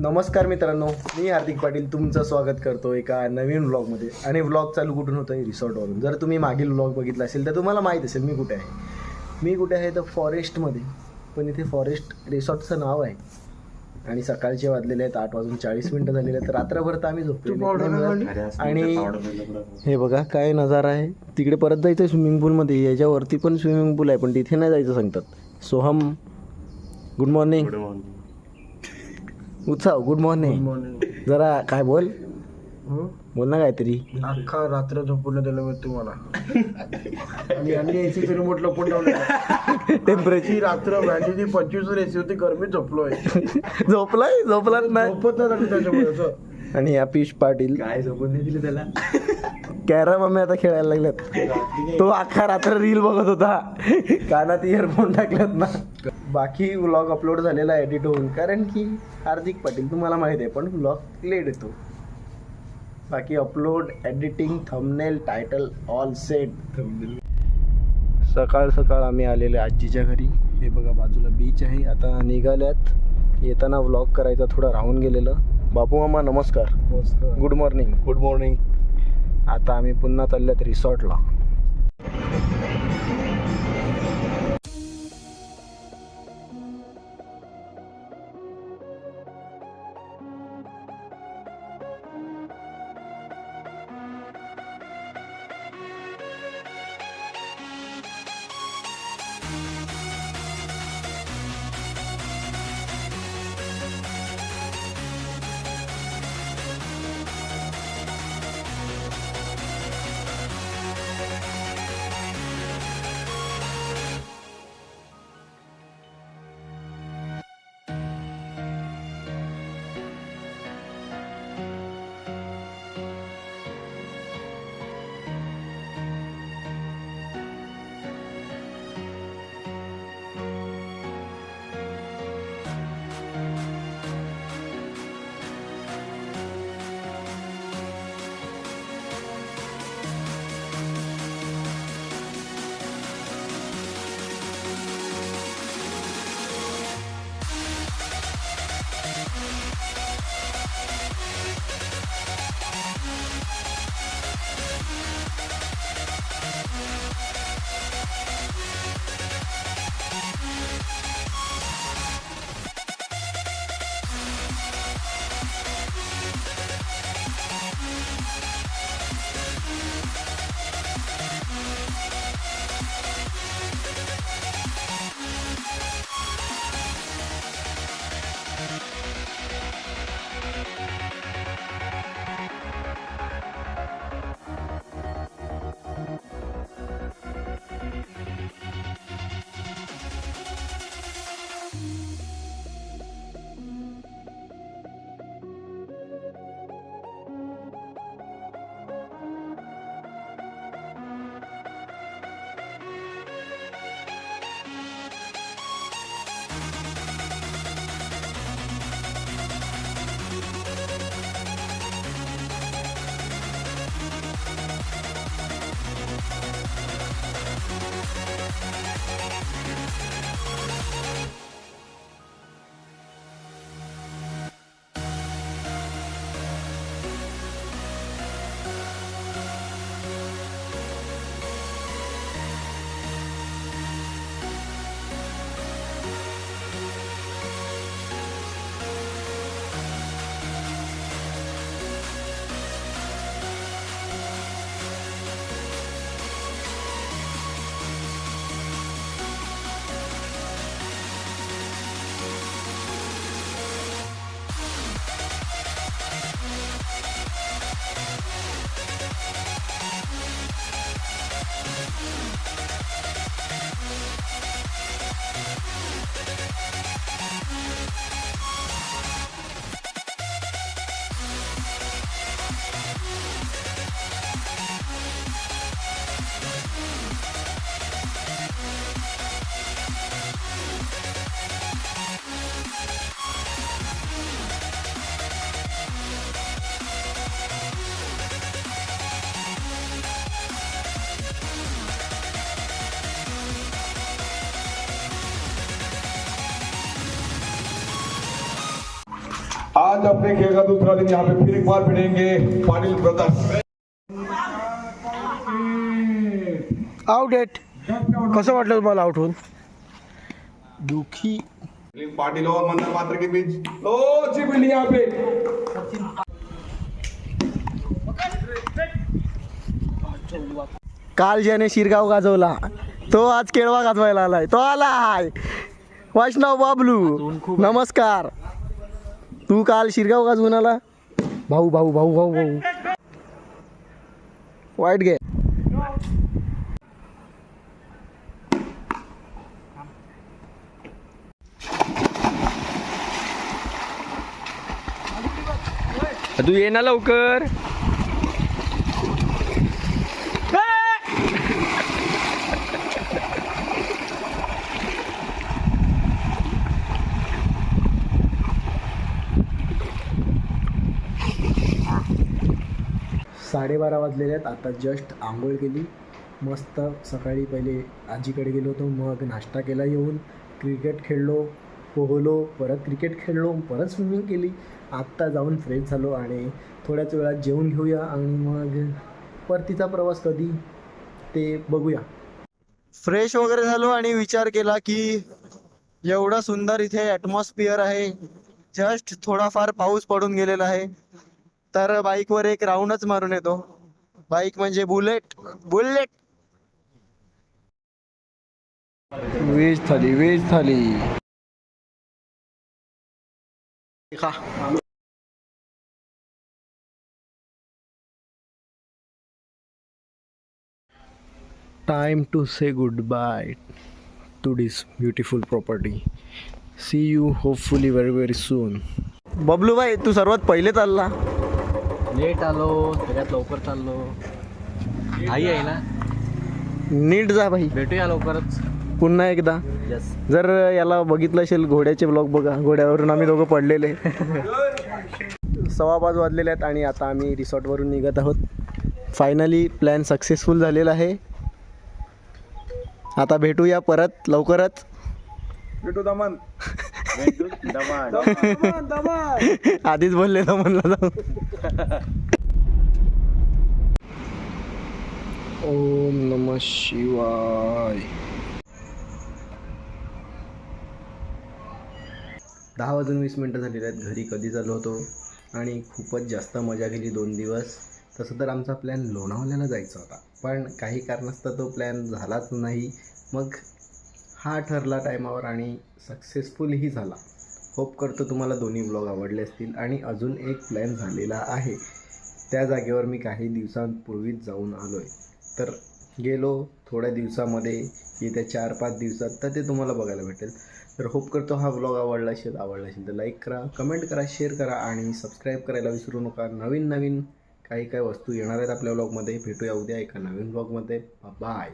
नमस्कार मित्रांनो, मी हार्दिक पाटील तुमचं स्वागत करतो एका नवीन व्लॉगमध्ये. आणि व्लॉग चालू कुठून होतं आहे? रिसॉर्टवरून. जर तुम्ही मागील व्लॉग बघितला असेल तर तुम्हाला माहीत असेल मी कुठे आहे. मी कुठे आहे तर फॉरेस्टमध्ये. पण इथे फॉरेस्ट रिसॉर्टचं नाव आहे आणि सकाळचे वाजलेले आहेत 8:40 झालेले आहेत. रात्रभर तर आम्ही झोपतो. आणि हे बघा काय नजारा आहे. तिकडे परत जायचं आहे स्विमिंग पूलमध्ये. याच्यावरती पण स्विमिंग पूल आहे पण तिथे नाही जायचं सांगतात. Soham good morning. उत्सव गुड मॉर्निंग. जरा काय बोल बोल ना काहीतरी. अख्खा रात्र झोपून दिलं मी तुम्हाला. आणि एसीचं रिमोट लपून ठेवलं. टेम्परेचर रात्र व्हॅलिडी 25 वर एसी होती, गरमीत झोपलोय. झोपलाच नाही. झोपत नाही त्याच्यामुळे असं. आणि या पीश पाटील काय झोपून नाही दिली त्याला. कॅरम आम्ही आता खेळायला लागल्यात. तो अख्खा रात्र रील बघत होता. कानात इयरफोन टाकल्यात ना. बाकी व्लॉग अपलोड झालेला एडिट होऊन, कारण की हार्दिक पाटील तुम्हाला माहिती आहे पण व्लॉग लेट येतो. बाकी upload, editing, thumbnail, title all set. सकाळ सकाळ आम्ही आलेले आजीच्या घरी. हे बघा बाजूला बीच आहे. आता निघाल्यात. येताना व्लॉग करायचा थोडा राहून गेलेलं. बापू मामा नमस्कार. Good morning. Good morning. आता आम्ही पुन्हा चालल्यात रिसॉर्टला. आज अपने खेल का दूसरा दिन यहाँ पे फिर एक बार भिड़ेंगे पाटिल ब्रदर्स। Out at. कसं वाटलं तुम्हाला आउट होऊन? दुखी. पाटिल और मंदर मात्र के बीच ओ जी बिल्ली यहाँ पे काल ज्याने शिरगाव गाजवला तो आज केळवा गाजवायला आलाय. तो आला हाय वैष्णव बाबलू. नमस्कार. तू काल शिरगाव गाजवून आला. भाऊ भाऊ भाऊ भाऊ भाऊ वाईट घे. तू ये ना लवकर. साडेबारा वाजलेले आहेत. आता जस्ट आंघोळ केली मस्त. सकाळी पहिले आजीकडे गेलो होतो, मग नाश्ता केला, येऊन क्रिकेट खेळलो, पोहलो, परत क्रिकेट खेळलो, परत स्विमिंग केली. आत्ता जाऊन फ्रेश झालो आणि थोड्याच वेळात जेवून घेऊया आणि मग परतीचा प्रवास कधी ते बघूया. फ्रेश वगैरे झालो आणि विचार केला की एवढा सुंदर इथे ॲटमॉस्फिअर आहे. जस्ट थोडाफार पाऊस पडून गेलेला आहे तर बाईकवर एक राऊंडच मारून येतो. बाईक म्हणजे Bullet. Bullet veg thali, veg thali. खा. Time to say goodbye to this beautiful property. See you hopefully very very soon. Bablu भाई तू सर्वात पहिले चालला. लेट आलो, सगळ्यात लवकर चाललो. आई आहे ना. नीट जा भाई. भेटूया लवकरच पुन्हा एकदा. यस. जर याला बघितलं असेल घोड्याचे ब्लॉग बघा. घोड्यावरून आम्ही दोघं पडलेले. 5:15 वाजलेले आहेत आणि आता आम्ही रिसॉर्टवरून निघत आहोत. फायनली प्लॅन सक्सेसफुल झालेला आहे. आता भेटूया परत लवकरच. भेटू दमन. आधीच बोलले ना म्हणलं जाऊ. ओम नमः शिवाय. 10:20 झालेले आहेत. घरी कधी चालू होतो आणि खूपच जास्त मजा केली 2 दिवस. तसं तर आमचा प्लॅन लोणावळ्याला जायचा होता पण काही कारणास्तव तो प्लॅन झालाच नाही. मग हा ठरला टायमावर आणि सक्सेसफुलही झाला. होप करतो तुम्हाला दोन्ही ब्लॉग आवडले असतील. आणि अजून एक प्लॅन झालेला आहे. त्या जागेवर मी काही दिवसांपूर्वीच जाऊन आलो आहे. तर गेलो थोड्या दिवसामध्ये, येत्या 4-5 दिवसात तर ते तुम्हाला बघायला भेटेल. तर होप करतो हा ब्लॉग आवडला असेल तर लाईक करा, कमेंट करा, शेअर करा आणि सबस्क्राईब करायला विसरू नका. नवीन काही वस्तू येणार आहेत आपल्या ब्लॉगमध्ये. भेटूया उद्या एका नवीन ब्लॉगमध्ये. बाय.